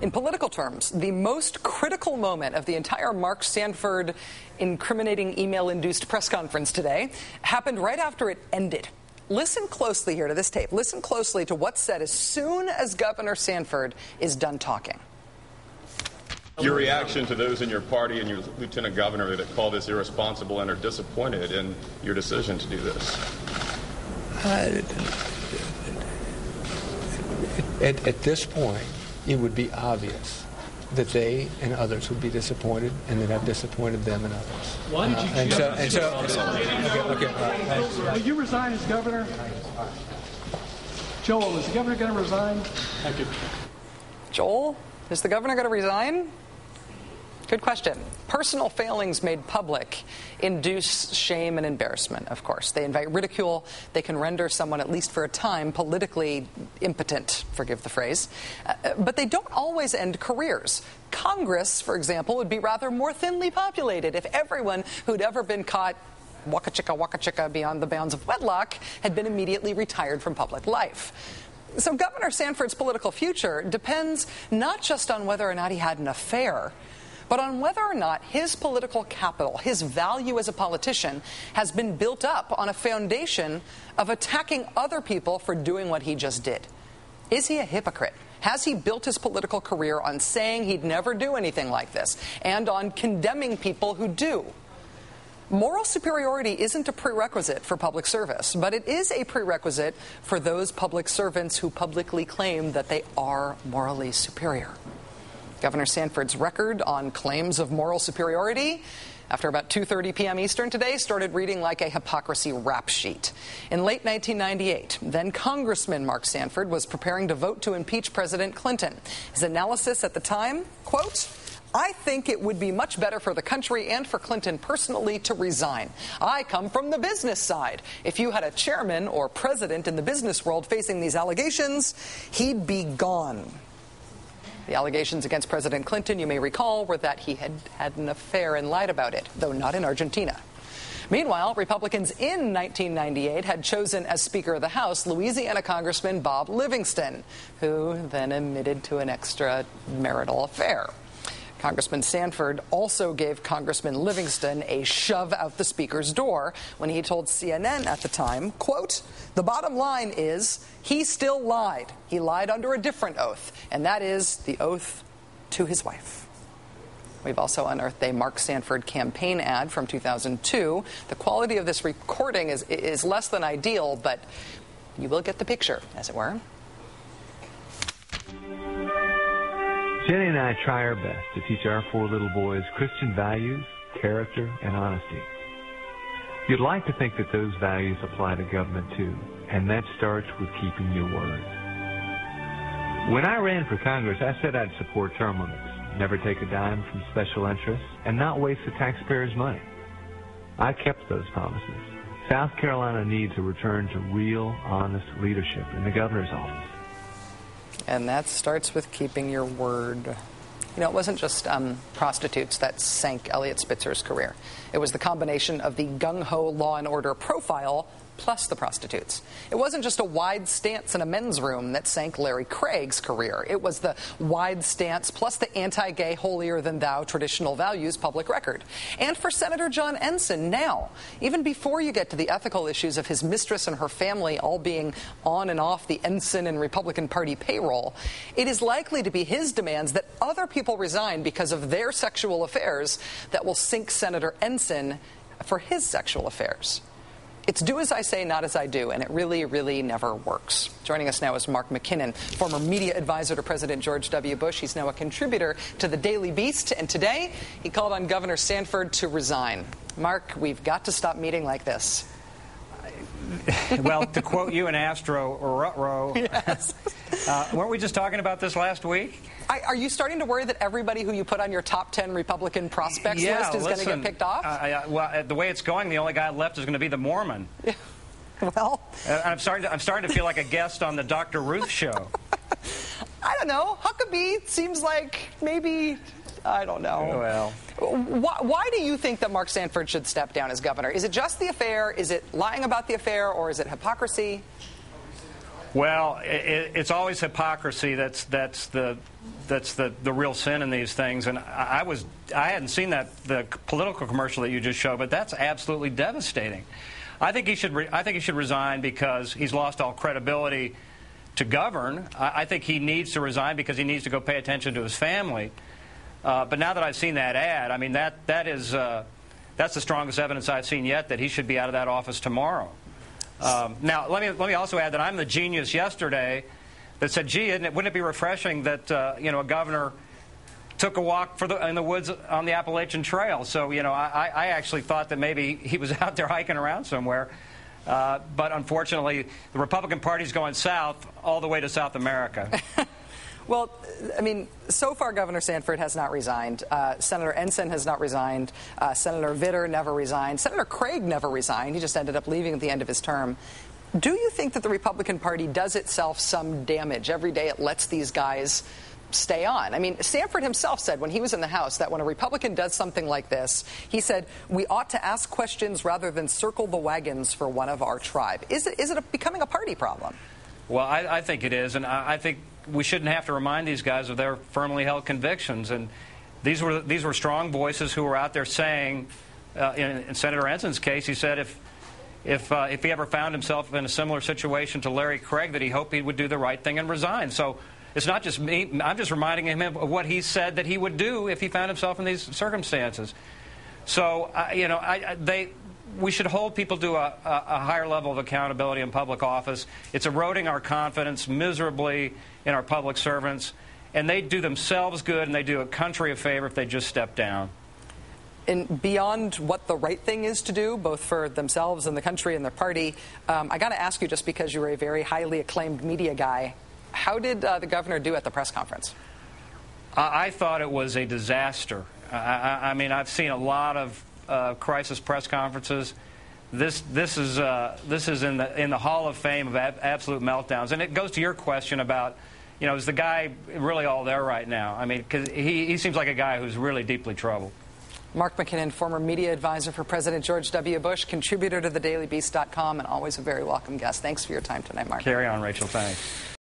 In political terms, the most critical moment of the entire Mark Sanford incriminating email-induced press conference today happened right after it ended. Listen closely here to this tape. Listen closely to what's said as soon as Governor Sanford is done talking. Your reaction to those in your party and your lieutenant governor that call this irresponsible and are disappointed in your decision to do this? At this point, it would be obvious that they and others would be disappointed, and that I've disappointed them and others. Why did you choose? Will you resign as governor? Joel, is the governor going to resign? Thank you. Joel, is the governor going to resign? Good question. Personal failings made public induce shame and embarrassment, of course. They invite ridicule. They can render someone, at least for a time, politically impotent, forgive the phrase. But they don't always end careers. Congress, for example, would be rather more thinly populated if everyone who'd ever been caught waka chicka beyond the bounds of wedlock had been immediately retired from public life. So Governor Sanford's political future depends not just on whether or not he had an affair, but on whether or not his political capital, his value as a politician, has been built up on a foundation of attacking other people for doing what he just did. Is he a hypocrite? Has he built his political career on saying he'd never do anything like this and on condemning people who do? Moral superiority isn't a prerequisite for public service, but it is a prerequisite for those public servants who publicly claim that they are morally superior. Governor Sanford's record on claims of moral superiority, after about 2:30 p.m. Eastern today, started reading like a hypocrisy rap sheet. In late 1998, then Congressman Mark Sanford was preparing to vote to impeach President Clinton. His analysis at the time, quote, "I think it would be much better for the country and for Clinton personally to resign. I come from the business side. If you had a chairman or president in the business world facing these allegations, he'd be gone." The allegations against President Clinton, you may recall, were that he had had an affair and lied about it, though not in Argentina. Meanwhile, Republicans in 1998 had chosen as Speaker of the House Louisiana Congressman Bob Livingston, who then admitted to an extramarital affair. Congressman Sanford also gave Congressman Livingston a shove out the Speaker's door when he told CNN at the time, quote, "The bottom line is he still lied. He lied under a different oath, and that is the oath to his wife." We've also unearthed a Mark Sanford campaign ad from 2002. The quality of this recording is less than ideal, but you will get the picture, as it were. Jenny and I try our best to teach our four little boys Christian values, character, and honesty. You'd like to think that those values apply to government too, and that starts with keeping your word. When I ran for Congress, I said I'd support term limits, never take a dime from special interests, and not waste the taxpayers' money. I kept those promises. South Carolina needs a return to real, honest leadership in the governor's office. And that starts with keeping your word. You know, it wasn't just prostitutes that sank Eliot Spitzer's career. It was the combination of the gung-ho Law and Order profile plus the prostitutes. It wasn't just a wide stance in a men's room that sank Larry Craig's career. It was the wide stance plus the anti-gay, holier-than-thou traditional values public record. And for Senator John Ensign now, even before you get to the ethical issues of his mistress and her family all being on and off the Ensign and Republican Party payroll, it is likely to be his demands that other people resign because of their sexual affairs that will sink Senator Ensign for his sexual affairs. It's do as I say, not as I do, and it really, really never works. Joining us now is Mark McKinnon, former media advisor to President George W. Bush. He's now a contributor to the Daily Beast, and today he called on Governor Sanford to resign. Mark, we've got to stop meeting like this. Well, to quote you and Astro, ruh-roh, yes. Weren't we just talking about this last week? Are you starting to worry that everybody who you put on your top 10 Republican prospects list is going to get picked off? Well, the way it's going, the only guy left is going to be the Mormon. Yeah. Well, I'm starting to feel like a guest on the Dr. Ruth show. I don't know. Huckabee seems like maybe, I don't know. Well, why do you think that Mark Sanford should step down as governor? Is it just the affair? Is it lying about the affair? Or is it hypocrisy? Well, it's always hypocrisy that's the real sin in these things. And I hadn't seen the political commercial that you just showed, but that's absolutely devastating. I think he should resign because he's lost all credibility to govern. I think he needs to resign because he needs to go pay attention to his family. But now that I've seen that ad, I mean that's the strongest evidence I've seen yet that he should be out of that office tomorrow. Now, let me also add that I'm the genius yesterday that said, gee, wouldn't it be refreshing that a governor took a walk in the woods on the Appalachian Trail? So, I actually thought that maybe he was out there hiking around somewhere. But unfortunately, the Republican Party's going south all the way to South America. Well, I mean, so far Governor Sanford has not resigned. Senator Ensign has not resigned. Senator Vitter never resigned. Senator Craig never resigned. He just ended up leaving at the end of his term. Do you think that the Republican Party does itself some damage every day it lets these guys stay on? I mean, Sanford himself said when he was in the House that when a Republican does something like this, he said, we ought to ask questions rather than circle the wagons for one of our tribe. Is it becoming a party problem? Well, I think it is, and I think we shouldn't have to remind these guys of their firmly held convictions. And these were strong voices who were out there saying, in Senator Ensign's case, he said if he ever found himself in a similar situation to Larry Craig, that he hoped he would do the right thing and resign. So it's not just me. I'm just reminding him of what he said that he would do if he found himself in these circumstances. So, we should hold people to a higher level of accountability in public office. It's eroding our confidence miserably in our public servants, and they do themselves good and they do a country a favor if they just step down. And beyond what the right thing is to do, both for themselves and the country and their party, I got to ask you, just because you're a very highly acclaimed media guy, how did the governor do at the press conference? I thought it was a disaster. I mean, I've seen a lot of crisis press conferences. This is in the Hall of Fame of absolute meltdowns, and it goes to your question about, is the guy really all there right now? I mean, because he seems like a guy who's really deeply troubled. Mark McKinnon, former media advisor for President George W. Bush, contributor to thedailybeast.com, and always a very welcome guest. Thanks for your time tonight, Mark. Carry on, Rachel. Thanks.